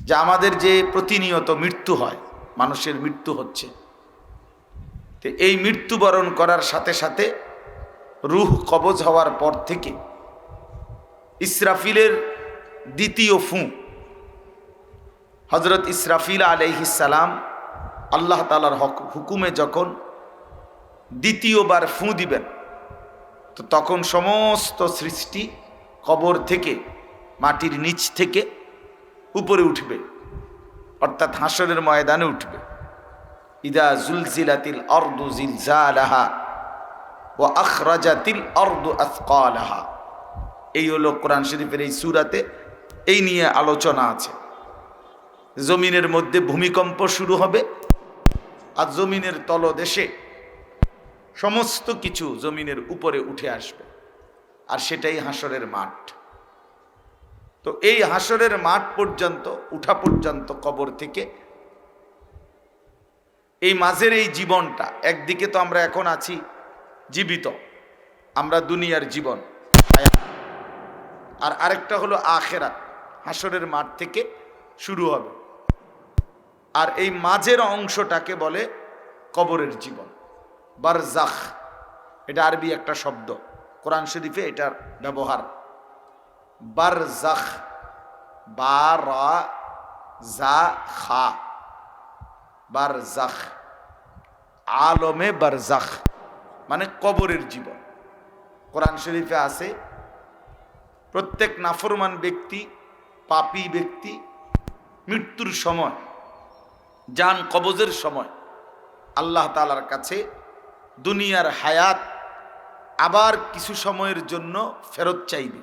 যে আমাদের যে প্রতিনিয়ত মৃত্যু হয়, মানুষের মৃত্যু হচ্ছে, তো এই মৃত্যুবরণ করার সাথে সাথে রূহ কবজ হওয়ার পর থেকে ইসরাফিলের দ্বিতীয় ফু, হজরত ইসরাফিল আলাইহিস সালাম আল্লাহ তাআলার হুকুমে যখন দ্বিতীয়বার ফু দিবেন, তো তখন সমস্ত সৃষ্টি কবর থেকে, মাটির নিচ থেকে উপরে উঠবে, অর্থাৎ হাসরের ময়দানে উঠবে। ইদা জুলজিলাতিল আরদু জিলজালাহা ওয়া আখরাজাতিল আরদু আথকালাহা। এই হলো কোরআন শরীফের এই সূরাতে এই নিয়ে আলোচনা আছে। জমিনের মধ্যে ভূমিকম্প শুরু হবে, আর জমিনের তলদেশে সমস্ত কিছু জমিনের উপরে উঠে আসবে, আর সেটাই হাসরের মাঠ। তো এই হাসরের মাঠ পর্যন্ত উঠা পর্যন্ত কবর থেকে এই মাঝের এই জীবনটা, একদিকে তো আমরা এখন আছি জীবিত, আমরা দুনিয়ার জীবন, আর আরেকটা হলো আখিরাত, হাসরের মাঠ থেকে শুরু হবে। আর এই মাঝের অংশটাকে বলে কবরের জীবন, বারজাখ। এটা আরবি একটা শব্দ, কোরআন শরীফে এটার ব্যবহার বারজাখ, বারজাখা, বারজাখ, আলমে বারজাখ মানে কবরের জীবন। কোরআন শরীফে আছে প্রত্যেক নাফরমান ব্যক্তি, পাপী ব্যক্তি মৃত্যুর সময়, জান কবজের সময় আল্লাহ তাআলার কাছে দুনিয়ার হায়াত আবার কিছু সময়ের জন্য ফেরত চাইবে।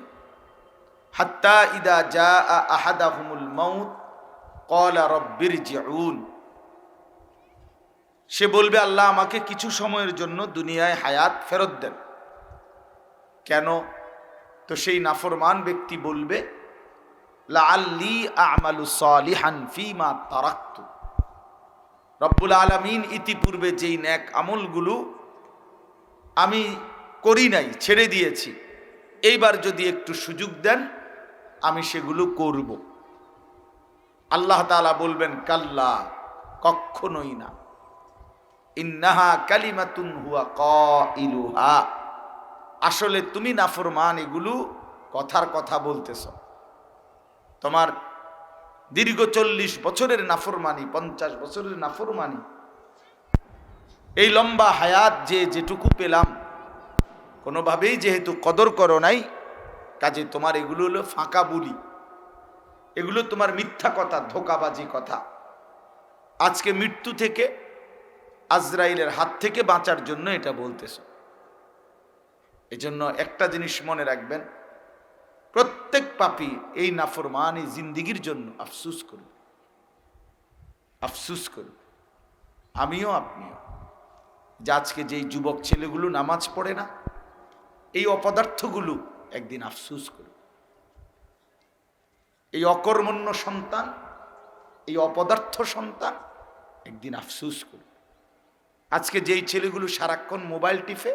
হাত্তা ইদা জাআ আহাদাহুমুল মাউত ক্বালা রাব্বিরজিউন। সে বলবে, আল্লাহ আমাকে কিছু সময়ের জন্য দুনিয়ায় হায়াত ফেরত দেন। কেন? তো সেই নাফরমান ব্যক্তি বলবে, লাআল্লি আ'মালু সালিহান ফীমা তারাকতু। রব্বুল আলামিন ইতিপূর্বে যেই নেক আমলগুলো আমি করি নাই, ছেড়ে দিয়েছি, এইবার যদি একটু সুযোগ দেন আমি সেগুলো করব। আল্লাহ তাআলা বলবেন, কাল্লা, কখনোই না, ইন্নাহা কালিমাতুন হুয়া কাইলুহা। আসলে তুমি নাফরমান, এগুলো কথার কথা বলতেছ। তোমার দীর্ঘ 40 বছরের নাফরমানি, 50 বছরের নাফরমানি, এই লম্বা হায়াত যে যেটুকু পেলাম কোনোভাবেই যেহেতু কদর করো নাই, কাজে তোমার এগুলো হলো ফাঁকা বুলি, এগুলো তোমার মিথ্যা কথা, ধোঁকাবাজি কথা। আজকে মৃত্যু থেকে, আজরাইলের হাত থেকে বাঁচার জন্য এটা বলতেছ। এজন্য একটা জিনিস মনে রাখবেন, প্রত্যেক পাপী এই নাফরমানি জিন্দিগির জন্য আফসুস করবে, আফসুস করবে। আমিও আপনিও, যে আজকে যেই যুবক ছেলেগুলো নামাজ পড়ে না, এই অপদার্থগুলো একদিন আফসুস করবে। এই অকর্মণ্য সন্তান, এই অপদার্থ সন্তান একদিন আফসুস করবে। আজকে যেই ছেলেগুলো সারাক্ষণ মোবাইল টিপে,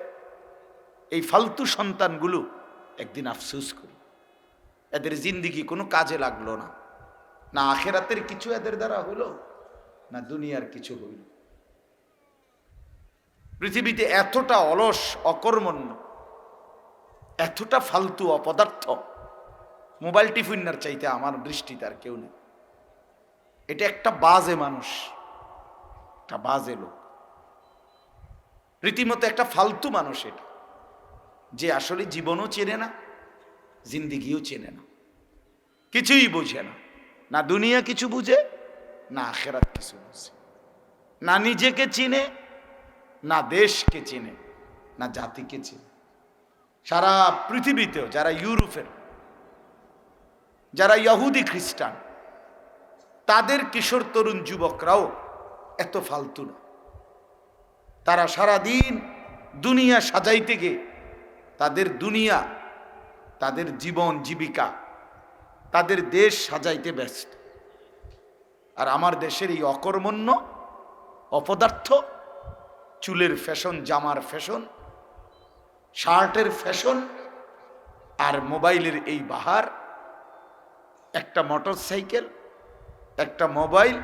এই ফালতু সন্তানগুলো একদিন আফসুস করবে। এদের জিন্দিগি কোনো কাজে লাগলো না, না আখেরাতের কিছু এদের দ্বারা হলো, না দুনিয়ার কিছু হইল। পৃথিবীতে এতটা অলস, অকর্মণ্য, এতটা ফালতু অপদার্থ, মোবাইল টিফিনার চাইতে আমার দৃষ্টিতে আর কেউ নেই। এটা একটা বাজে মানুষ, একটা বাজে লোক, রীতিমতো একটা ফালতু মানুষ এটা, যে আসলে জীবনও চেনে না, জিন্দিগিও চেনে না, কিছুই বোঝে না, না দুনিয়া কিছু বুঝে, না আখেরাত কিছু বুঝে, না নিজেকে চিনে, না দেশকে চিনে, না জাতিকে চিনে। সারা পৃথিবীতেও যারা ইউরোপের, যারা ইহুদি খ্রিস্টান, তাদের কিশোর তরুণ যুবকরাও এত ফালতু না। তারা সারাদিন দুনিয়া সাজাইতে গিয়ে তাদের দুনিয়া, তাদের জীবন জীবিকা, তাদের দেশ সাজাইতে ব্যস্ত। আর আমার দেশের এই অকর্মণ্য অপদার্থ, চুলের ফ্যাশন, জামার ফ্যাশন, শার্টের ফ্যাশন, আর মোবাইলের এই বাহার, একটা মোটর সাইকেল, একটা মোবাইল,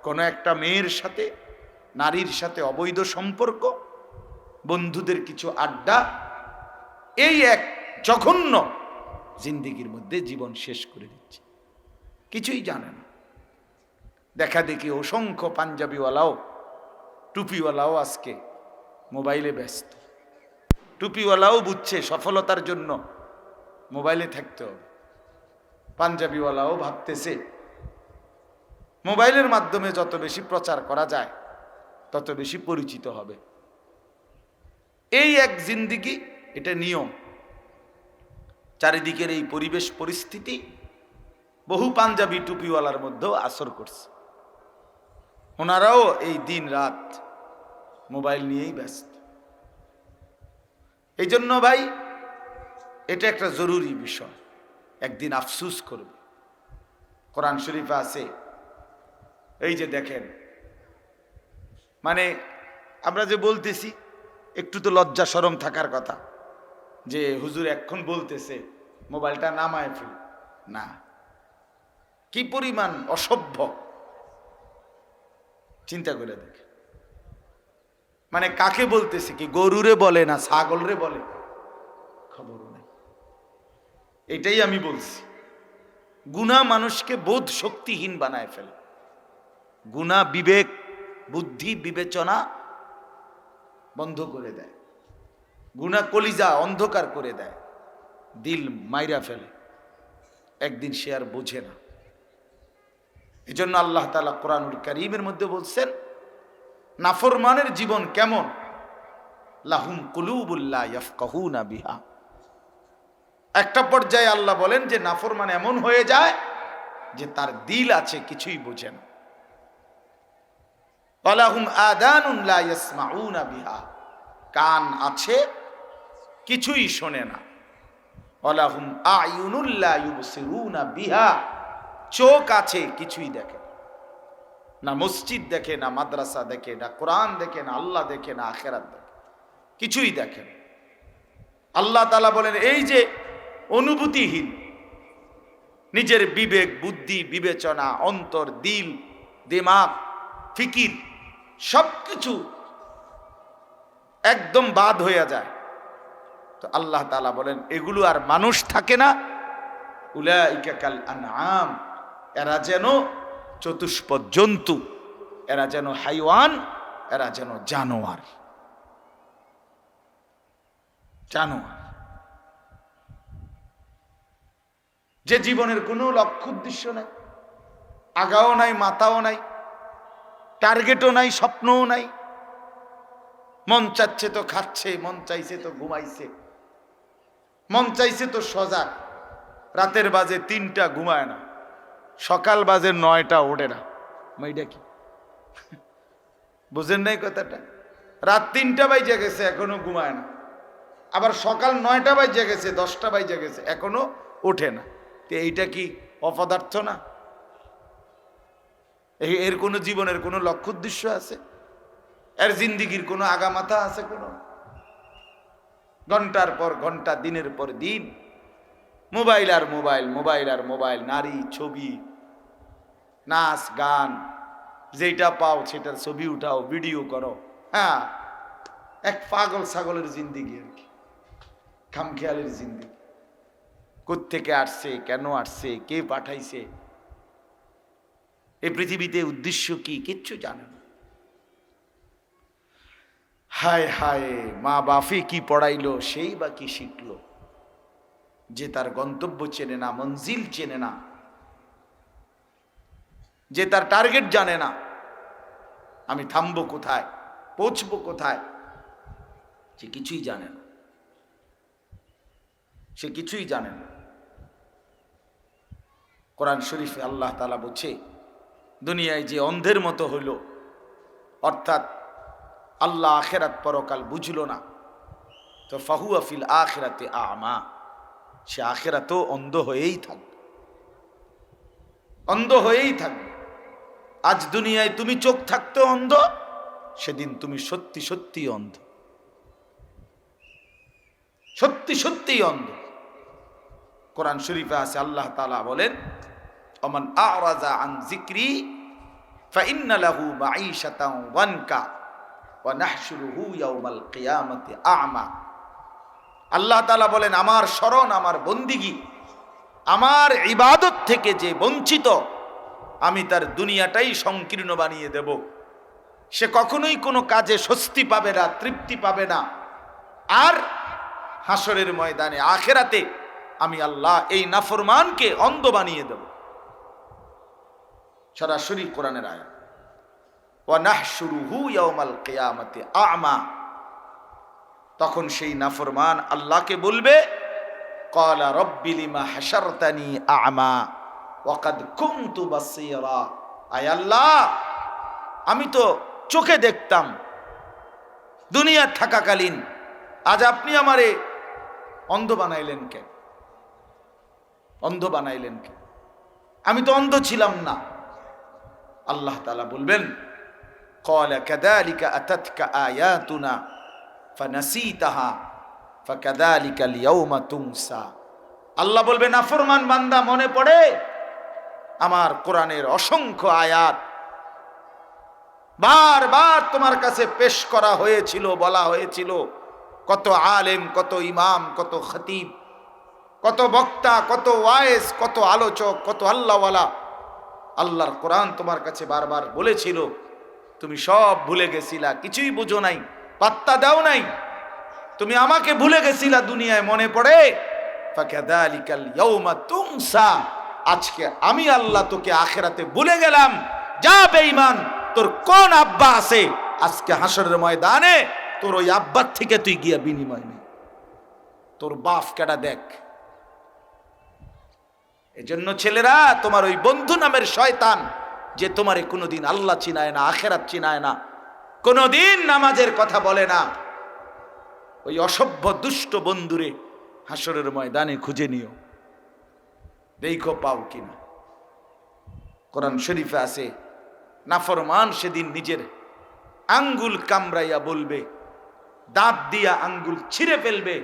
কোনো একটা মেয়ের সাথে, নারীর সাথে অবৈধ সম্পর্ক, বন্ধুদের কিছু আড্ডা, এই এক জঘন্য জিন্দিগির মধ্যে জীবন শেষ করে দিচ্ছে, কিছুই জানে না। দেখা দেখি অসংখ্য পাঞ্জাবিওয়ালাও, টুপিওয়ালাও আজকে মোবাইলে ব্যস্ত। টুপিওয়ালাও বুঝছে সফলতার জন্য মোবাইলে থাকতে হবে। পাঞ্জাবিওয়ালাও ভাবতেছে মোবাইলের মাধ্যমে যত বেশি প্রচার করা যায় তত বেশি পরিচিত হবে। এই এক জিন্দিগি, এটা নিয়ম। চারিদিকের এই পরিবেশ পরিস্থিতি বহু পাঞ্জাবি টুপিওয়ালার মধ্যেও আসর করছে। ওনারাও এই দিন রাত মোবাইল নিয়েই ব্যস্ত। এই জন্য ভাই, এটা একটা জরুরি বিষয়, একদিন আফসুস করবে। কোরআন শরীফে আছে, এই যে দেখেন, মানে আমরা যে বলতেছি, একটু তো লজ্জা শরম থাকার কথা যে হুজুর এখন বলতেছে মোবাইলটা নামায় ফেল। না, কি পরিমাণ অসভ্য চিন্তা করে দেখে। মানে কাকে বলতেছে, কি গরুরে বলে না ছাগলরে বলে, খবর নেই। এটাই আমি বলছি, গুনাহ মানুষকে বোধ শক্তিহীন বানায় ফেলে। গুনাহ বিবেক, বুদ্ধি, বিবেচনা বন্ধ করে দেয়। গুনাহ কলিজা অন্ধকার করে দেয়, দিল মাইরা ফেলে। একদিন সে আর বোঝে না। এই জন্য আল্লাহ তাআলা কোরআনুল কারীমের মধ্যে বলছেন, নাফরমানের জীবন কেমন, লাহুম কুলুবুল লা ইয়াফকাহুনা বিহা। একটা পর্যায়ে আল্লাহ বলেন যে নাফরমান এমন হয়ে যায় যে তার দিল আছে, কিছুই বোঝে না। ওয়ালাহুম আযানুন লা ইয়াসমাউনা বিহা, কান আছে, কিছুই শোনে না। ওয়ালাহুম আয়ুনুল লা ইউবসিরুনা বিহা, চোখ আছে, কিছুই দেখে না। মসজিদ দেখে না, মাদ্রাসা দেখে না, কোরআন দেখে না, আল্লাহ দেখে না, আখিরাত দেখে, কিছুই দেখে না। আল্লাহ তাআলা বলেন, এই যে অনুভূতিহীন, নিজের বিবেক, বুদ্ধি, বিবেচনা, অন্তর, দিল, দিমাগ, ফিকির সবকিছু একদম বাদ হয়ে যায়, তো আল্লাহ তাআলা বলেন এগুলো আর মানুষ থাকে না। উলাইকা কাল আনআম, এরা যেন চতুষ্পদ জন্তু, এরা যেন হাইওয়ান, এরা যেন জানোয়ার। জানোয়ার যে জীবনের কোনো লক্ষ্য উদ্দেশ্য নাই, আগাও নাই, মাথাও নাই, টার্গেটও নাই, স্বপ্নও নাই। মন চাচ্ছে তো খাচ্ছে, মন চাইছে তো ঘুমাইছে, মন চাইছে তো সজাগ। রাতের বাজে 3টা ঘুমায় না, সকাল বাজে 9টা ওঠে না। মেয়েটা কি বুঝেন নাই কথাটা? রাত 3টা বাজে গেছে এখনো ঘুমায় না, আবার সকাল 9টা বাজে গেছে, 10টা বাজে গেছে এখনো ওঠে না। তো এইটা কি অপদার্থ না? এর কোনো জীবনের কোনো লক্ষ্য উদ্দেশ্য আছে? এর জিন্দিগির কোনো আগামাথা আছে? কোনো? ঘন্টার পর ঘন্টা, দিনের পর দিন মোবাইল আর মোবাইল, মোবাইল আর মোবাইল, নারী, ছবি, নাচ, গান, যেটা পাও সেটার ছবি উঠাও, ভিডিও করো। হ্যাঁ, এক পাগল ছাগলের জিন্দিগি আর কি, খামখেয়ালের জিন্দিগি। কোত্থেকে আসছে, কেন আসছে, কে পাঠাইছে, এই পৃথিবীতে উদ্দেশ্য কি, কিচ্ছু জানে না। হায় হায়, মা বাপে কি পড়াইলো, সেই বা কি শিখলো, যে তার গন্তব্য চেনে না, মঞ্জিল চেনে না, যে তার টার্গেট জানে না, আমি থামবো কোথায়, পৌঁছবো কোথায়, সে কিছুই জানে না। সে কিছুই জানে না। কোরআন শরীফে আল্লাহ তাআলা বলছে, দুনিয়ায় যে অন্ধের মতো হইল, অর্থাৎ আল্লাহ আখিরাত পরকাল বুঝলো না, তো ফাহুয়া ফিল আখিরাতে আমা, সে আখিরাতেও অন্ধ হয়েই থাকবে, অন্ধ হয়েই থাকবে। আজ দুনিয়ায় তুমি চোখ থাকতে অন্ধ, সেদিন তুমি সত্যি সত্যি অন্ধ, সত্যি সত্যি অন্ধ। কোরআন শরীফে আছে, আল্লাহ তাআলা বলেন, ওমান আ'রাযা আন যিকরি ফাইন্না লাহু মাঈশাতান ওয়ানকা ওয়া নাহশুরুহু ইয়াওমাল কিয়ামাতি আ'মা। আল্লাহ তাআলা বলেন, আমার শরণ, আমার বন্দিগি, আমার ইবাদত থেকে যে বঞ্চিত, আমি তার দুনিয়াটাই সংকীর্ণ বানিয়ে দেব। সে কখনোই কোনো কাজে স্বস্তি পাবে না, তৃপ্তি পাবে না। আর হাসরের ময়দানে, আখেরাতে আমি আল্লাহ এই নাফরমানকে অন্ধ বানিয়ে দেব। সরাসরি কোরআনের আয়াত। ওয়া নাহশুরুহু ইয়াওমাল কিয়ামাতি আ'মা। তখন সেই নাফরমান আল্লাহকে বলবে, ক্বালা রাব্বি লিমা হাশারতানি আ'মা ওয়া কাদ কুনতু বাসীরা। আয় আল্লাহ, আমি তো চোখে দেখতাম দুনিয়া থাকাকালীন, আজ আপনি আমারে অন্ধ বানাইলেন কেন? অন্ধ বানাইলেন কেন? আমি তো অন্ধ ছিলাম না। আল্লাহ তাআলা বলবেন, ক্বালা কাযালিকা আতাতকা আয়াতুনা ফানাসিতাহা ফাকাযালিকাল ইয়াওমা তুনসা। আল্লাহ বলবে, নাফরমান বান্দা, মনে পড়ে আমার কোরআনের অসংখ্য আয়াত বারবার তোমার কাছে পেশ করা হয়েছিল, বলা হয়েছিল। কত আলেম, কত ইমাম, কত খতিব, কত বক্তা, কত ওয়াইজ, কত আলোচক, কত আল্লাহওয়ালা আল্লাহর কোরআন তোমার কাছে বারবার বলেছিল। তুমি সব ভুলে গেছিলা, কিছুই বুঝো নাই, পাত্তা দাও নাই। তুমি আমাকে ভুলে গেছিলা দুনিয়ায়, মনে পড়ে? ফাকাযালিকাল ইয়াওমা তুনসা। আজকে আমি আল্লাহ তোকে আখিরাতে ভুলে গেলাম। যা বেঈমান, তোর কোন আব্বা আছে? আজকে হাসরের ময়দানে তোর ওই আব্বার থেকে তুই গিয়া বিনিময় নে। তোর বাপ কেডা দেখ। এজন্য ছেলেরা, তোমার ওই বন্ধু নামের শয়তান, যে তোমারে কোনোদিন আল্লাহ চিনায় না, আখিরাত চিনায় না, কোনোদিন নামাজের কথা বলে না, ওই অসভ্য দুষ্ট বন্ধুরে হাসরের ময়দানে খুঁজে নিও, দেখো পাও কিনা। কোরআন শরীফে আছে, নাফরমান সেদিন নিজের আঙ্গুল কামড়াইয়া বলবে, দাঁত দিয়া আঙ্গুল ছিঁড়ে ফেলবে,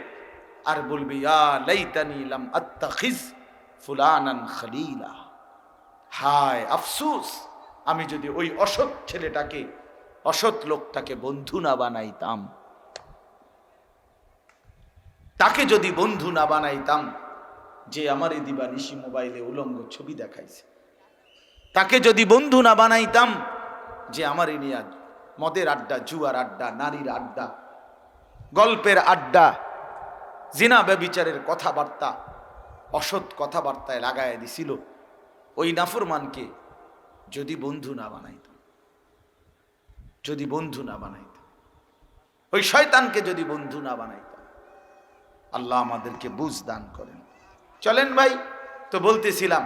আর বলবে, ইয়া লাইতানি লাম আত্তাখিজ ফুলানান খলিলা। হায় আফসোস, আমি যদি ওই অসৎ ছেলেটাকে, অসৎ লোকটাকে বন্ধু না বানাইতাম, তাকে যদি বন্ধু না বানাইতাম, যে আমার এই দিবানিশি মোবাইলে উলঙ্গ ছবি দেখাইছে, তাকে যদি বন্ধু না বানাইতাম, যে আমার এই নিয়ে মদের আড্ডা, জুয়ার আড্ডা, নারীর আড্ডা, গল্পের আড্ডা, জিনা ব্যভিচারের কথাবার্তা, অসৎ কথাবার্তায় লাগায় দিছিল, ওই নাফরমানকে যদি বন্ধু না বানাইতাম, যদি বন্ধু না বানাইতাম, ওই শয়তানকে যদি বন্ধু না বানাইতাম। আল্লাহ আমাদেরকে বুঝ দান করেন। চলেন ভাই, তো বলতেছিলাম,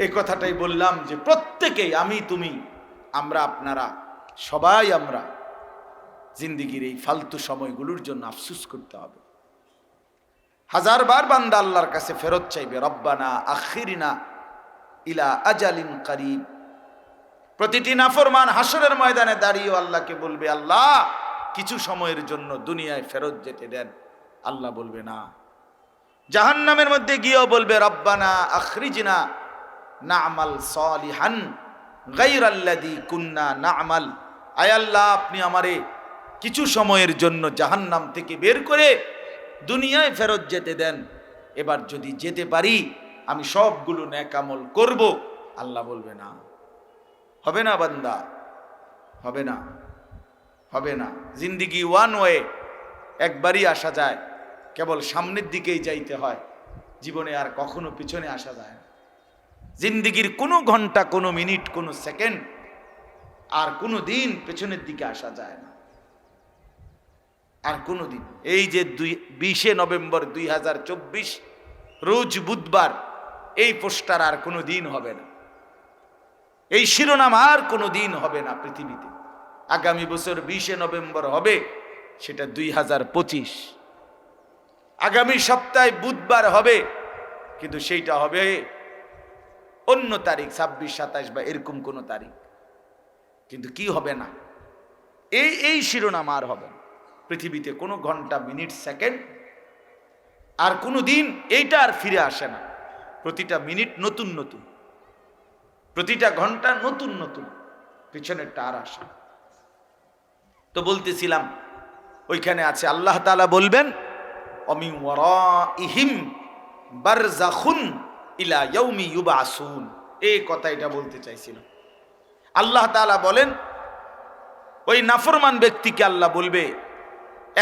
এই কথাটাই বললাম যে প্রত্যেকেই, আমি, তুমি, আমরা, আপনারা সবাই, আমরা জিন্দিগির এই ফালতু সময়গুলোর জন্য আফসোস করতে হবে। হাজারবার বান্দা আল্লাহর কাছে ফেরত চাইবে, রব্বানা আখিরিনা ইলা আজালিন করিব। প্রতিটি নাফরমান হাসরের ময়দানে দাঁড়িয়ে আল্লাহকে বলবে, আল্লাহ কিছু সময়ের জন্য দুনিয়ায় ফেরত যেতে দেন। আল্লাহ বলবে না। জাহান্নামের মধ্যে গিয়েও বলবে, রব্বানা আখরিজনা না'মাল সালিহান গায়রাল্লাযী কুন্না না'মাল। আয় আল্লাহ, আপনি আমারে কিছু সময়ের জন্য জাহান্নাম থেকে বের করে দুনিয়ায় ফেরত যেতে দেন। এবার যদি যেতে পারি, আমি সবগুলো নেক আমল করব। আল্লাহ বলবে না, হবে না বান্দা, হবে না, হবে না। জিন্দিগি ওয়ান ওয়ে, একবারই আসা যায়, কেবল সামনের দিকেই যাইতে হয়, জীবনে আর কখনো পিছনে আসা যায় না। জিন্দিগির কোনো ঘন্টা, কোনো মিনিট, কোনো সেকেন্ড আর কোনো দিন পেছনের দিকে আসা যায় না, আর কোনো দিন। এই যে 20 নভেম্বর 2024 রোজ বুধবার, এই পোস্টার আর কোনো দিন হবে না, এই শিরোনাম আর কোনো দিন হবে না পৃথিবীতে। আগামী বছর 20 নভেম্বর হবে, সেটা 2025। আগামী সপ্তাহে বুধবার হবে, কিন্তু সেইটা হবে অন্য তারিখ, 26, 27 বা এরকম কোনো তারিখ। কিন্তু কি হবে না, এই শিরোনাম আর হবে না পৃথিবীতে। কোনো ঘন্টা, মিনিট, সেকেন্ড আর কোনো দিন এইটা আর ফিরে আসে না। প্রতিটা মিনিট নতুন নতুন, প্রতিটা ঘন্টা নতুন নতুন পিছনেরটা আর আসে। তো বলতেছিলাম ওইখানে আছে আল্লাহ তাআলা বলবেন অমি ওয়ারাইহিম বারযাখুন ইলা ইয়াউমি ইউবআসুন, এই কথা এটা বলতে চাইছিলাম। আল্লাহ তাআলা বলেন ওই নাফরমান ব্যক্তিকে আল্লাহ বলবে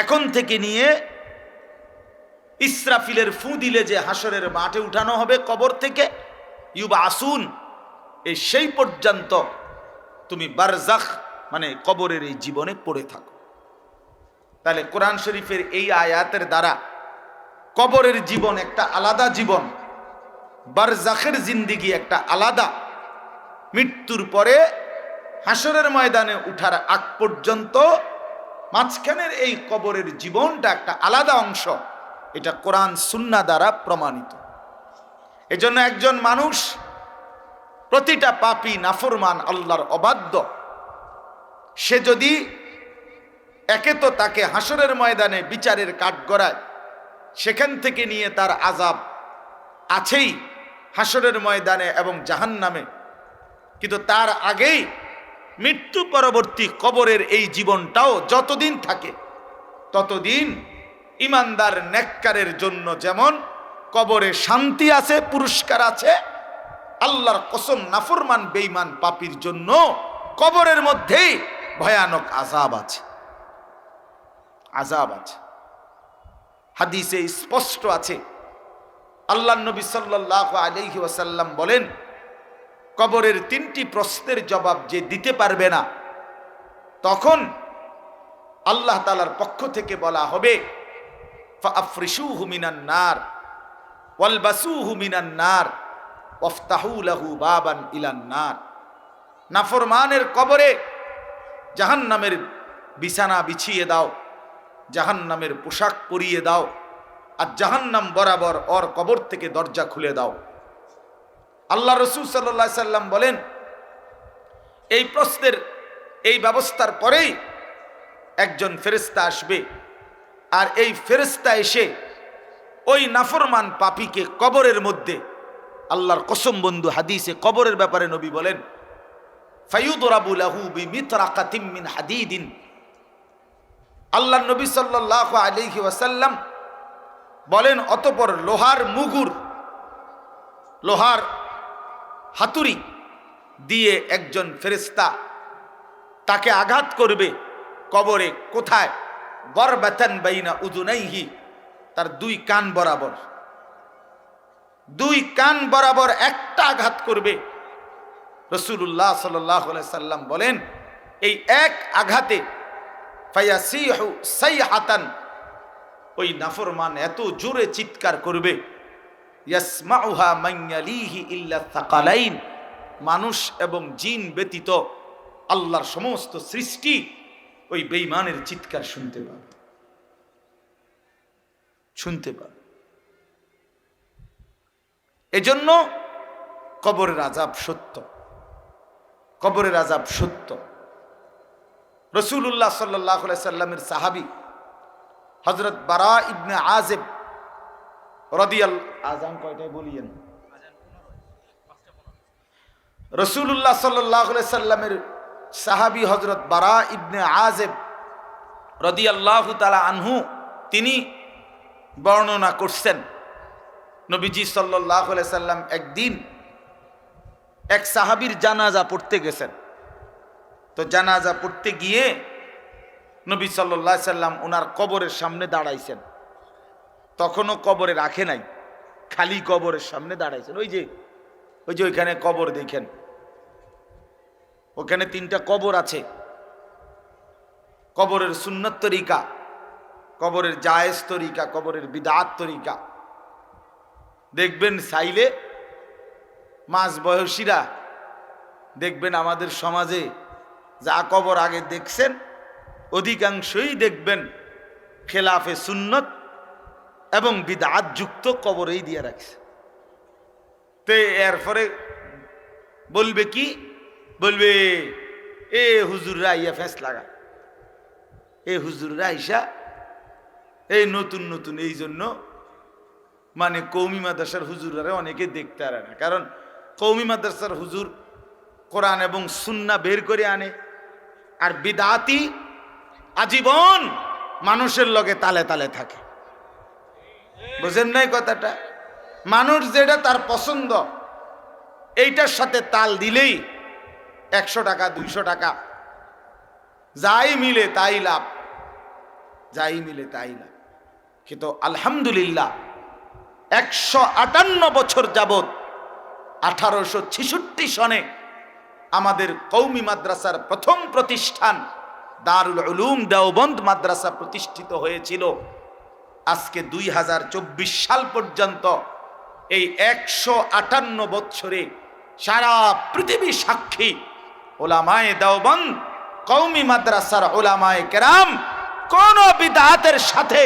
এখন থেকে নিয়ে ইসরাফিলের ফু দিলে যে হাসরের মাঠে উঠানো হবে কবর থেকে, ইউবআসুন, এই সেই পর্যন্ত তুমি বারজাখ মানে কবরের এই জীবনে পড়ে থাকো। তাহলে কোরআন শরীফের এই আয়াতের দ্বারা কবরের জীবন একটা আলাদা জীবন, বারজাখের জিন্দেগি একটা আলাদা, মৃত্যুর পরে হাসরের ময়দানে উঠার আগ পর্যন্ত মাঝখানের এই কবরের জীবনটা একটা আলাদা অংশ। এটা কোরআন সুন্নাহ দ্বারা প্রমাণিত। এজন্য একজন মানুষ, প্রতিটা পাপী নাফরমান আল্লাহর অবাধ্য, সে যদি একে তো তাকে হাসরের ময়দানে বিচারের কাঠগড়ায় সেখান থেকে নিয়ে তার আযাব আছেই হাসরের ময়দানে এবং জাহান্নামে, কিন্তু তার আগেই মৃত্যু পরবর্তী কবরের এই জীবনটাও যতদিন থাকে ততদিন ইমানদার নেককারের জন্য যেমন কবরে শান্তি আছে, পুরস্কার আছে, আল্লাহর কসম নাফরমান বেঈমান পাপীর জন্য কবরের মধ্যেই ভয়ানক আযাব আছে, আযাব আছে। হাদিসে স্পষ্ট আছে, আল্লাহর নবী সাল্লাল্লাহু আলাইহি ওয়াসাল্লাম বলেন কবরের 3টি প্রশ্নের জবাব যে দিতে পারবে না, তখন আল্লাহ তাআলার পক্ষ থেকে বলা হবে ফাআফরিশুহু মিনান নার ওয়ালবাসুহু মিনান নার ওয়াফতাহু লাহু বাবান ইলান নার। নাফরমানের কবরে জাহান্নামের বিছানা বিছিয়ে দাও, জাহান্নামের পোশাক পরিয়ে দাও, আর জাহান্নাম বরাবর ওর কবর থেকে দরজা খুলে দাও। আল্লাহ রাসূল সাল্লাল্লাহু আলাইহি সাল্লাম বলেন এই প্রশ্নের এই ব্যবস্থার পরেই একজন ফেরেশতা আসবে, আর এই ফেরেশতা এসে ওই নাফরমান পাপীকে কবরের মধ্যে, আল্লাহর কসম বন্ধু, হাদিসে কবরের ব্যাপারে নবী বলেন ফায়ুদরাবু লাহু বিমিতরাকাতিন মিন হাদিদিন। আল্লাহর নবী সাল্লাল্লাহু আলাইহি ওয়াসাল্লাম বলেন অতঃপর লোহার মুগুর, লোহার হাতুড়ি দিয়ে একজন ফেরেশতা তাকে আঘাত করবে কবরে। কোথায়? বরবাতান বাইনা উযুনাইহি, তার 2 কান বরাবর, 2 কান বরাবর একটা আঘাত করবে। রাসূলুল্লাহ সাল্লাল্লাহু আলাইহি সাল্লাম বলেন এই এক আঘাতে ফায়াসিহু সাইহাতান, ওই নাফরমান এত জোরে চিৎকার করবে ইয়াসমাউহা মান ইয়ালিহি ইল্লা সাকালাইন, মানুষ এবং জিন ব্যতীত আল্লাহর সমস্ত সৃষ্টি ওই বেঈমানের চিৎকার শুনতে পাবে, শুনতে পাবে। এজন্য কবরের আযাব সত্য, কবরের আযাব সত্য। রাসূলুল্লাহ সাল্লাল্লাহু আলাইহি সাল্লামের সাহাবী হযরত বারা ইবনে আযিব আজান কয়টায় বলিয়েন? রাসূলুল্লাহ সাল্লাল্লাহু আলাইহি সাল্লামের সাহাবী হযরত বারা ইবনে আযিব রাদিয়াল্লাহু তাআলা আনহু তিনি বর্ণনা করছেন নবীজি সাল্লাল্লাহু আলাইহি সাল্লাম একদিন এক সাহাবীর জানাজা পড়তে গেছেন। তো জানাজা পড়তে গিয়ে নবী সাল্লাল্লাহু আলাইহি সাল্লাম ওনার কবরের সামনে দাঁড়াইছেন। তখনও কবরে রাখে নাই, খালি কবরের সামনে দাঁড়াইছেন। ওই যে ওইখানে কবর দেখেন, ওখানে 3টা কবর আছে। কবরের সুন্নত তরিকা, কবরের জায়েজ তরিকা, কবরের বিদআত তরিকা। দেখবেন চাইলে মাঝ বয়সীরা দেখবেন আমাদের সমাজে যা কবর আগে দেখছেন অধিকাংশই দেখবেন খেলাফে সুন্নত এবং বিদআত যুক্ত কবরেই দিয়ে রাখছে। তো এরপরে বলবে কি? বলবে এ হুজুররা ইয়া ফেস লাগা, এ হুজুররা আইসা এই নতুন নতুন এই জন্য মানে কওমি মাদ্রাসার হুজুররা অনেকে দেখতে পারে না, কারণ কওমি মাদ্রাসার হুজুর কোরআন এবং সুন্নাহ বের করে আনে, আর বিদআতি আজীবন মানুষের লগে তালে তালে থাকে। বুঝেন নাই কথাটা? মানুষ যেটা তার পছন্দ এইটার সাথে তাল দিলেই 100 টাকা 200 টাকা যাই মিলে তাই লাভ, যাই মিলে তাই লাভ। কিন্তু আলহামদুলিল্লাহ 158 বছর যাবত 1866 সনে আমাদের কওমি মাদ্রাসার প্রথম প্রতিষ্ঠান দারুল উলুম দেওবন্দ মাদ্রাসা প্রতিষ্ঠিত হয়েছিল। আজকে 2024 সাল পর্যন্ত এই 158 বছরে সারা পৃথিবী সাক্ষী, উলামায়ে দেওবন্দ কওমি মাদ্রাসার উলামায়ে কেরাম কোন বিদআতের সাথে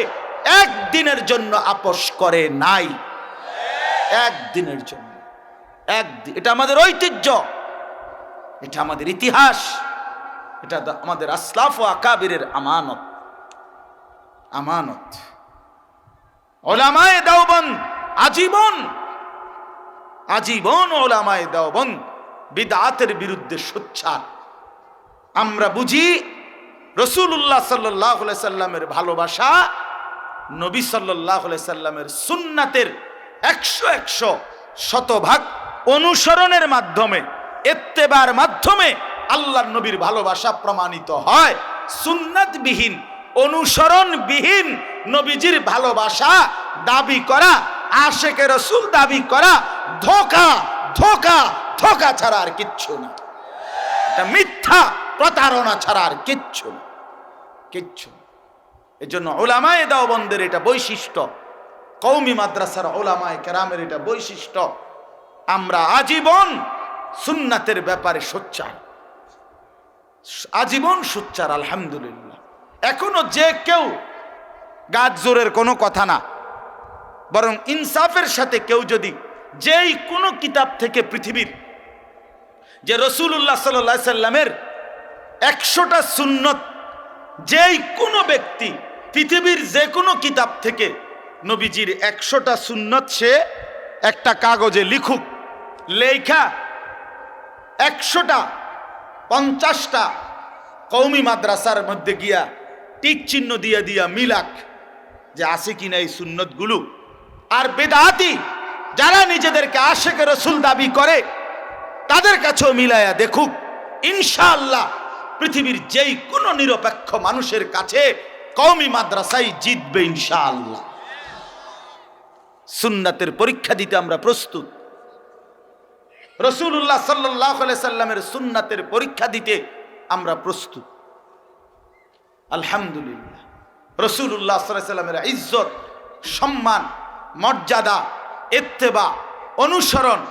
একদিনের জন্য আপোষ করে নাই, একদিনের জন্য। এটা আমাদের ঐতিহ্য, এটা আমাদের ইতিহাস, এটা আমাদের আসলাফ ও আকাবিরের আমানত। আমানত উলামায়ে দেওবন্দ আজীবন আজীবন উলামায়ে দেওবন্দ বিদআতের বিরুদ্ধে সোচ্চার। আমরা বুঝি রাসূলুল্লাহ সাল্লাল্লাহু আলাইহি সাল্লামের ভালোবাসা, নবী সাল্লাল্লাহু আলাইহি সাল্লামের সুন্নাতের 100 শতভাগ অনুসরণের মাধ্যমে, ইত্তেবার মাধ্যমে আল্লাহর নবীর ভালোবাসা প্রমাণিত হয়। সুন্নাতবিহীন, অনুসরণবিহীন নবীজির ভালোবাসা দাবি করা, আশেকে রাসূল দাবি করা ধোঁকা, ধোঁকা, ধোঁকা ছাড়া আর কিচ্ছু না। এটা মিথ্যা প্রতারণা ছাড়া আর কিচ্ছু না, কিচ্ছু। এজন্য উলামায়ে দেওবন্দের এটা বৈশিষ্ট্য, কওমি মাদ্রাসার উলামায়ে কেরামের এটা বৈশিষ্ট্য। আমরা আজীবন সুন্নাতের ব্যাপারে সোচ্চার, আজীবন সোচ্চার। আলহামদুলিল্লাহ। এখনো যে কেউ গাছ জোরের কোনো কথা না, বরং ইনসাফের সাথে কেউ যদি যেই কোনো কিতাব থেকে পৃথিবীর যে রাসূলুল্লাহ সাল্লাল্লাহু আলাইহি সাল্লামের 100টা সুন্নত, যেই কোনো ব্যক্তি পৃথিবীর যে কোনো কিতাব থেকে নবীজির 100টা সুন্নত সে একটা কাগজে লিখুক, লেখা 100টা 50টা কওমি মাদ্রাসার মধ্যে গিয়া টিক চিহ্ন দিয়া দিয়া মিলাক যে আছে কিনা এই সুন্নতগুলো। আর বিদআতি যারা নিজেদেরকে আশেকে রাসূল দাবি করে তাদের কাছেও মিলায়া দেখুক, ইনশাআল্লাহ পৃথিবীর যেই কোনো নিরপেক্ষ মানুষের কাছে কওমি মাদ্রাসাই জিতবে ইনশাআল্লাহ। সুন্নাতের পরীক্ষা দিতে আমরা প্রস্তুত। রাসূলুল্লাহ সাল্লাল্লাহু আলাইহি সাল্লামের সুন্নাতের পরীক্ষা দিতে আমরা প্রস্তুত। আলহামদুলিল্লাহ। রাসূলুল্লাহ সাল্লাল্লাহু আলাইহি সাল্লামের ইজ্জত, সম্মান, মর্যাদা, ইত্তেবা, অনুসরণ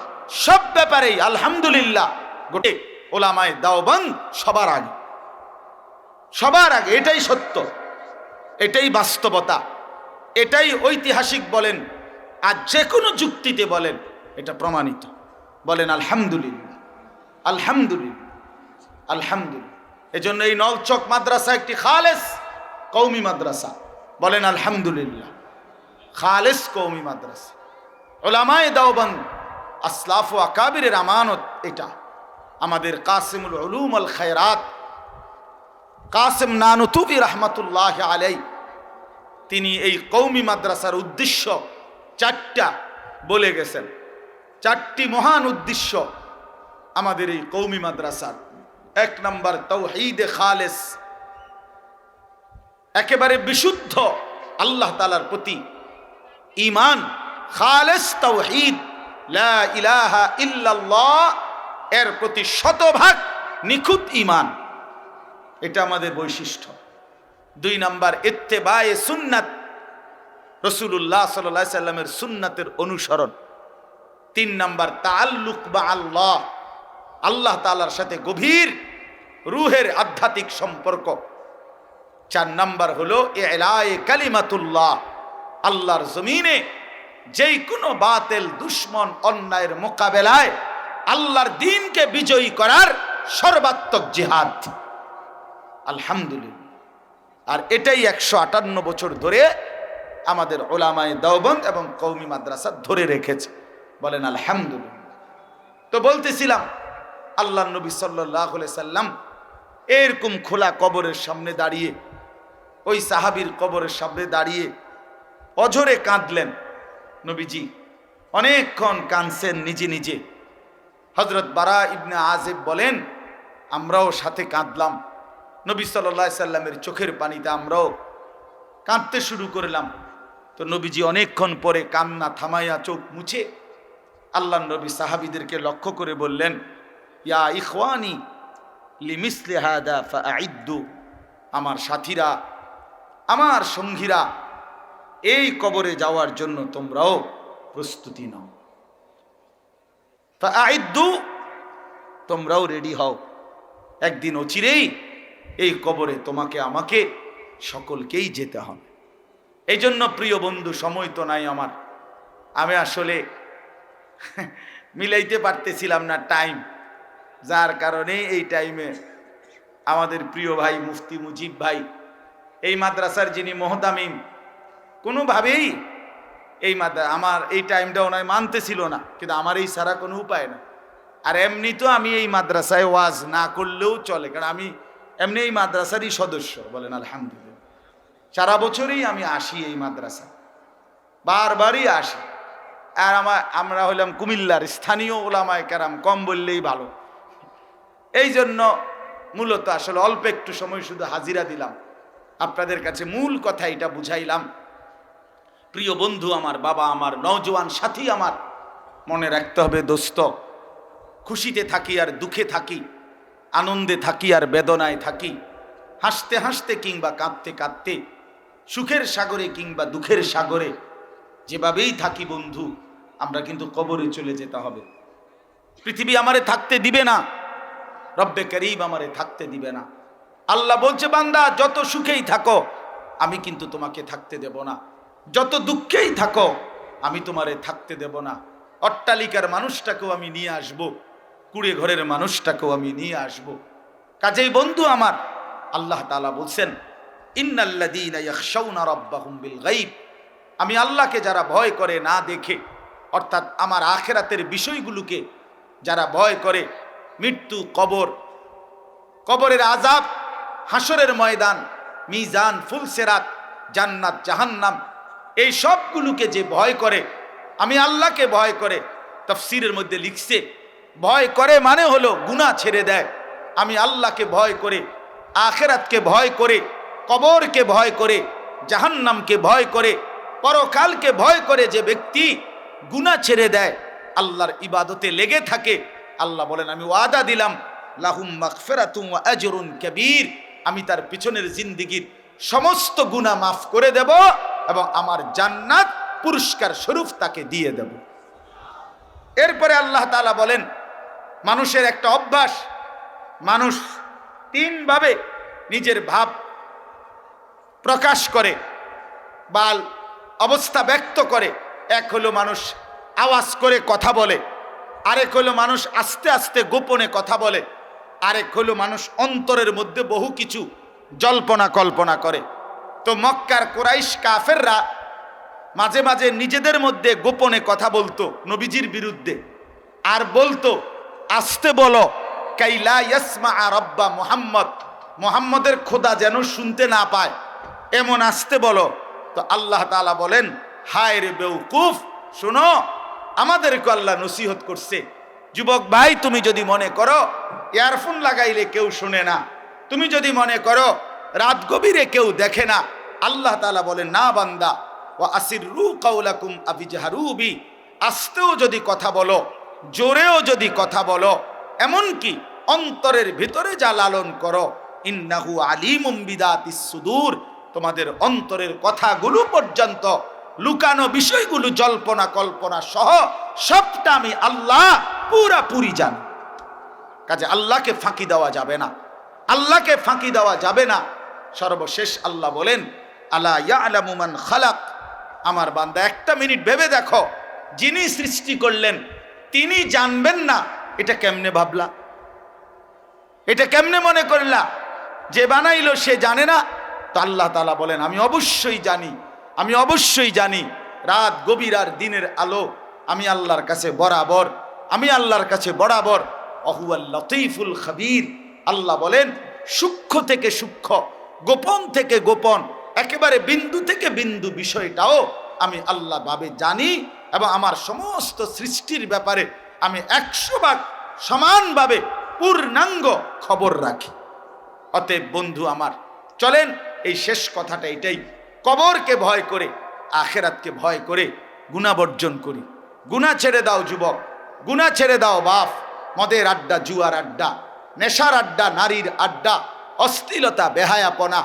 সব ব্যাপারেই আলহামদুলিল্লাহ গোটে উলামায়ে দেওবন্দ সবার আগে, সবার আগে। এটাই সত্য, এটাই বাস্তবতা, এটাই ঐতিহাসিক বলেন আর যে কোনো যুক্তিতে বলেন এটা প্রমাণিত। বলেন আলহামদুলিল্লাহ, আলহামদুলিল্লাহ, আলহামদুলিল্লাহ। এজন্য এই নলচক মাদ্রাসা একটি খালেস কওমি মাদ্রাসা। বলেন আলহামদুলিল্লাহ, খালেস কওমি মাদ্রাসা। উলামায়ে দেওবন্দ আসলাফ ও আকাবিরের আমানত এটা। আমাদের কাসিমুল উলুম আল খায়রাত কাসিম নানুতুবি রহমতুল্লাহ আলাই, তিনি এই কওমি মাদ্রাসার উদ্দেশ্য 4টা বলে গেছেন। 4টি মহান উদ্দেশ্য আমাদের এই কওমি মাদ্রাসার। 1 নম্বর তাওহীদে খালেস, একেবারে বিশুদ্ধ আল্লাহ তাআলার প্রতি ঈমান, খালেস তাওহীদ, লা ইলাহা ইল্লাল্লাহ এর প্রতি শতভাগ নিখুঁত ঈমান, এটা আমাদের বৈশিষ্ট্য। 2 নম্বর ইত্তেবায়ে সুন্নাত, রাসূলুল্লাহ সাল্লাল্লাহু আলাইহি সাল্লামের সুন্নাতের অনুসরণ। 3 নম্বর তাআল্লুক বা আল্লাহ, আল্লাহ তাআলার সাথে গভীর রূহের আধ্যাত্মিক সম্পর্ক। 4 নম্বর হলো ইলায়ে কালিমাতুল্লাহ, আল্লাহর জমিনে যেই কোনো বাতিল, দুশমন, অন্যায়ের মোকাবেলায় আল্লাহর দ্বীনকে বিজয়ী করার সর্বাত্মক জিহাদ। আলহামদুলিল্লাহ। আর এটাই 158 বছর ধরে আমাদের উলামায়ে দেওবন্দ এবং কওমি মাদ্রাসা ধরে রেখেছে। বলেন আলহামদুলিল্লাহ। তো বলতেছিলাম আল্লাহর নবী সাল্লাল্লাহু আলাইহি সাল্লাম এরকম খোলা কবরের সামনে দাঁড়িয়ে, ওই সাহাবীর কবরের সামনে দাঁড়িয়ে অঝরে কাঁদলেন। নবীজি অনেকক্ষণ কাঁদছেন নিজে নিজে। হযরত বারা ইবনে আযিব বলেন, আমরাও সাথে কাঁদলাম। নবী সাল্লাল্লাহু আলাইহি সাল্লামের চোখের পানিতে আমরাও কাঁদতে শুরু করলাম। তো নবীজি অনেকক্ষণ পরে কান্না থামাইয়া চোখ মুছে আল্লাহর নবী সাহাবীদেরকে লক্ষ্য করে বললেন, ইয়া ইখওয়ানি লিমিসলি হাদা ফাআইদ্দু, আমার সাথীরা, আমার সঙ্গীরা, এই কবরে যাওয়ার জন্য তোমরাও প্রস্তুতি নাও। ফাআইদ্দু, তোমরাও রেডি হও। একদিন অচিরেই এই কবরে তোমাকে আমাকে সকলকেই যেতে হবে। এই জন্য প্রিয় বন্ধু, সময় তো নাই আমার, আমি আসলে মিলাইতে পারতেছিলাম না টাইম, যার কারণে এই টাইমে আমাদের প্রিয় ভাই মুফতি মুজিব ভাই, এই মাদ্রাসার যিনি মুহতামিম, কোনোভাবেই এই আমার এই টাইমটা ওনায় মানতেছিল না, কিন্তু আমার এই ছাড়া কোনো উপায় না। আর এমনি তো আমি এই মাদ্রাসায় ওয়াজ না করলেও চলে, কারণ আমি এমনি এই মাদ্রাসারই সদস্য। বলেন আলহামদুলিল্লাহ। সারা বছরই আমি আসি এই মাদ্রাসা, বারবারই আসি। আর আমরা হলাম কুমিল্লার স্থানীয় ওলামায়ে কেরাম, কম বললেই ভালো। এই জন্য মূলত আসলে অল্প একটু সময় শুধু হাজিরা দিলাম, আপনাদের কাছে মূল কথা এটা বুঝাইলাম। প্রিয় বন্ধু আমার, বাবা আমার, নওজোয়ান সাথী আমার, মনে রাখতে হবে দোস্ত, খুশিতে থাকি আর দুঃখে থাকি, আনন্দে থাকি আর বেদনায় থাকি, হাসতে হাসতে কিংবা কাঁদতে কাঁদতে, সুখের সাগরে কিংবা দুঃখের সাগরে, যেভাবেই থাকি বন্ধু, আমরা কিন্তু কবরে চলে যেতে হবে। পৃথিবী আমারে থাকতে দিবে না, রব্বে করিম আমারে থাকতে দিবে না। আল্লাহ বলছে, বান্দা যত সুখেই থাকো আমি কিন্তু তোমাকে থাকতে দেব না, যত দুঃখেই থাকো আমি তোমারে থাকতে দেব না। অট্টালিকার মানুষটাকেও আমি নিয়ে আসব, কুড়ে ঘরের মানুষটাকেও আমি নিয়ে আসব। কাজেই বন্ধু আমার, আল্লাহ তাআলা বলছেন, ইন্নাল্লাযীনা ইয়াখশাউনা রাব্বাহুম বিল গায়ব, আমি আল্লাহকে যারা ভয় করে না দেখে, অর্থাৎ আমার আখিরাতের বিষয়গুলোকে যারা ভয় করে, মৃত্যু, কবর, কবরের আযাব, হাসরের ময়দান, মিজান, ফুলসিরাত, জান্নাত, জাহান্নাম, এই সবগুলোকে যে ভয় করে, আমি আল্লাহকে ভয় করে, তাফসীরের মধ্যে লিখছে, ভয় করে মানে হলো গুনাহ ছেড়ে দেয়। আমি আল্লাহকে ভয় করে, আখিরাতকে ভয় করে, কবরকে ভয় করে, জাহান্নামকে ভয় করে, পরকালকে ভয় করে যে ব্যক্তি গুনাহ ছেড়ে দেয়, আল্লাহর ইবাদতে লেগে থাকে, আল্লাহ বলেন আমি ওয়াদা দিলাম, লাহুম মাগফিরাতুন ওয়া আজরুন কাবীর, আমি তার পিছনের জিন্দেগীর সমস্ত গুনাহ মাফ করে দেব এবং আমার জান্নাত পুরস্কার স্বরূপ তাকে দিয়ে দেব। এরপরে আল্লাহ তাআলা বলেন, মানুষের একটা অভ্যাস, মানুষ তিনভাবে নিজের ভাব প্রকাশ করে বা অবস্থা ব্যক্ত করে। এক হলো মানুষ আওয়াজ করে কথা বলে, আরেক হলো মানুষ আস্তে আস্তে গোপনে কথা বলে, আরেক হলো মানুষ অন্তরের মধ্যে বহু কিছু জল্পনা কল্পনা করে। তো মক্কার কুরাইশ কাফেররা মাঝে মাঝে নিজেদের মধ্যে গোপনে কথা বলতো নবীজির বিরুদ্ধে, আর বলতো আস্তে বলো, কাইলা ইয়াসমা রাব্বা মুহাম্মদ, মুহাম্মদের খোদা যেন শুনতে না পায়, এমন আস্তে বলো। তো আল্লাহ তাআলা বলেন, হায় রে বেউকুফ, শোনো, আমাদেরকে আল্লাহ নসিহত করছে, যুবক ভাই, তুমি যদি মনে করো ইয়ারফোন লাগাইলে কেউ শুনে না, তুমি যদি মনে করো রাত গভীরে কেউ দেখে না, আল্লাহ তাআলা বলেন, না বান্দা, ওয়া আসিররু কাওলাকুম আবিজহারু বি, আস্তেও যদি কথা বলো, জোরেও যদি কথা বলো, এমনকি অন্তরের ভিতরে যা লালন করো, ইন্নাহু আলিমুম বিদাতিস সুদূর, তোমাদের অন্তরের কথাগুলো পর্যন্ত, লুকানো বিষয়গুলো, জল্পনা কল্পনা সহ সবটা আমি আল্লাহ পুরাপুরি জানি। কাজে আল্লাহকে ফাঁকি দেওয়া যাবে না, আল্লাহকে ফাঁকি দেওয়া যাবে না। সর্বশেষ আল্লাহ বলেন, আলা ইয়ালামু মান খালাক, আমার বান্দা একটা মিনিট ভেবে দেখো, যিনি সৃষ্টি করলেন তিনি জানবেন না, এটা কেমনে ভাবলা? এটা কেমনে মনে করলা? যে বানাইলো সে জানে না? তো আল্লাহ তাআলা বলেন, আমি অবশ্যই জানি, আমি অবশ্যই জানি রাত গভীর আর দিনের আলো আমি আল্লাহর কাছে বরাবর, আমি আল্লাহর কাছে বরাবর। অহুয়াল লতীফুল খবীর, আল্লাহ বলেন সূক্ষ্ম থেকে সূক্ষ্ম, গোপন থেকে গোপন, একেবারে বিন্দু থেকে বিন্দু বিষয়টাও আমি আল্লাহ ভাবে জানি এবং আমার সমস্ত সৃষ্টির ব্যাপারে আমি 100 ভাগ সমানভাবে পূর্ণাঙ্গ খবর রাখি। অতএব বন্ধু আমার, চলেন এই শেষ কথাটা এটাই, কবরকে ভয় করে, আখেরাতকে ভয় করে গুনাহ বর্জন করি। গুনাহ ছেড়ে দাও যুবক, গুনাহ ছেড়ে দাও বাপ। মদের আড্ডা, জুয়ার আড্ডা, নেশার আড্ডা, নারীর আড্ডা, অশ্লীলতা, বেহায়াপনা,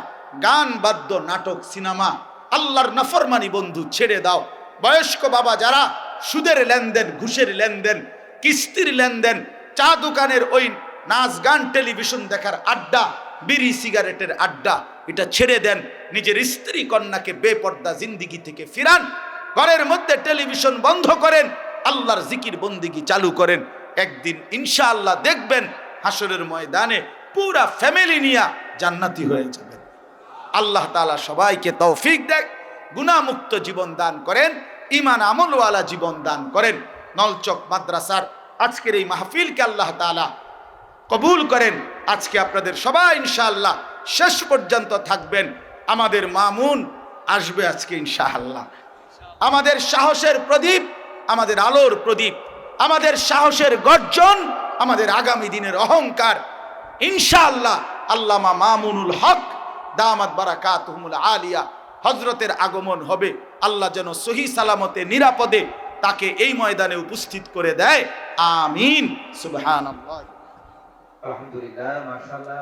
গান, বাদ্য, নাটক, সিনেমা, আল্লাহর নাফরমানি বন্ধু ছেড়ে দাও। বয়স্ক বাবা যারা সুদের লেনদেন, ঘুষের লেনদেন, কিস্তির লেনদেন, চা দোকানের ওই নাচ গান, টেলিভিশন দেখার আড্ডা, বিড়ি সিগারেটের আড্ডা, এটা ছেড়ে দেন। নিজের স্ত্রী কন্যাকে বেপর্দা জিন্দিগি থেকে ফিরান। ঘরের মধ্যে টেলিভিশন বন্ধ করেন, আল্লাহর জিকির বন্দিগি চালু করেন। একদিন ইনশাআল্লাহ দেখবেন হাসরের ময়দানে পুরা ফ্যামিলি নিয়ে জান্নাতি হয়ে যাবেন। আল্লাহ তাআলা সবাইকে তৌফিক দেখ, গুনাহমুক্ত জীবন দান করেন, ঈমান আমলওয়ালা জীবন দান করেন। নলচক মাদ্রাসার আজকের এই মাহফিলকে আল্লাহ তাআলা কবুল করেন। আজকে আপনাদের সবাই ইনশাআল্লাহ শেষ পর্যন্ত থাকবেন। আমাদের মামুন আসবে আজকে ইনশাআল্লাহ। আমাদের সাহসের প্রদীপ, আমাদের আলোর প্রদীপ, আমাদের সাহসের গর্জন, আমাদের আগামী দিনের অহংকার ইনশাআল্লাহ আল্লামা মামুনুল হক দামাত বারাকাতুহুমুল আলিয়া হযরতের আগমন হবে। আল্লাহ যেন সহি সালামতে নিরাপদে তাকে এই ময়দানে উপস্থিত করে দেয়। আমিন। সুবহানাল্লাহ। আলহামদুলিল্লাহ, মাশাআল্লাহ।